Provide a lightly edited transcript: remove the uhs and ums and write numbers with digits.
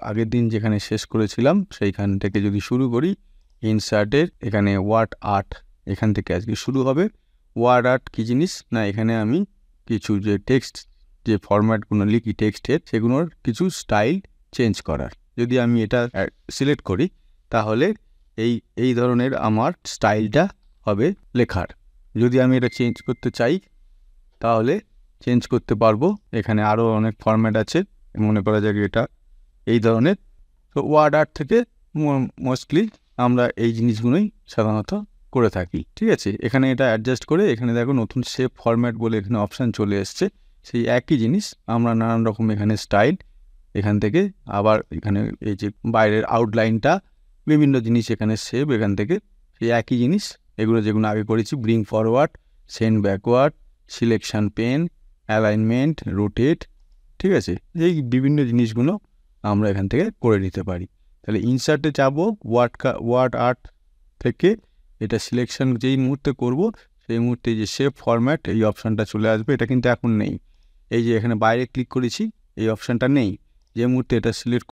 আগের দিন যেখানে শেষ করেছিলাম সেইখান থেকে যদি শুরু করি, ইনসার্টের এখানে ওয়ার্ড আর্ট এখান থেকে আজকে শুরু হবে। ওয়ার্ড আর্ট কী জিনিস না, এখানে আমি কিছু যে টেক্সট যে ফরম্যাটগুলো লিখি টেক্সটের, সেগুলোর কিছু স্টাইল চেঞ্জ করার। যদি আমি এটা সিলেক্ট করি তাহলে এই ধরনের আমার স্টাইলটা হবে লেখার। যদি আমি এটা চেঞ্জ করতে চাই তাহলে চেঞ্জ করতে পারবো। এখানে আরও অনেক ফরম্যাট আছে, মনে করা যাক এটা এই ধরনের। তো ওয়ার্ড আর্ট থেকে মোস্টলি আমরা এই জিনিসগুলোই সাধারণত করে থাকি। ঠিক আছে, এখানে এটা অ্যাডজাস্ট করে এখানে দেখো নতুন শেপ ফরম্যাট বলে এখানে অপশান চলে এসছে। সেই একই জিনিস আমরা নানান রকম এখানে স্টাইল এখান থেকে আবার এখানে এই যে বাইরের আউটলাইনটা বিভিন্ন জিনিস এখানে সেভ, এখান থেকে সেই একই জিনিস এগুলো যেগুলো আগে করেছি, bring forward, send backward, selection pen, alignment, rotate. ঠিক আছে, এই বিভিন্ন জিনিসগুলো আমরা এখান থেকে করে নিতে পারি। তাহলে ইনসার্টে যাব, ওয়ার্ড আর্ট থেকে এটা সিলেকশন যেই মুহূর্তে করব সেই মুহূর্তে যে শেপ ফরম্যাট এই অপশানটা চলে আসবে। এটা কিন্তু এখন নেই, এই যে এখানে বাইরে ক্লিক করেছি এই অপশানটা নেই। যে মুহূর্তে এটা সিলেক্ট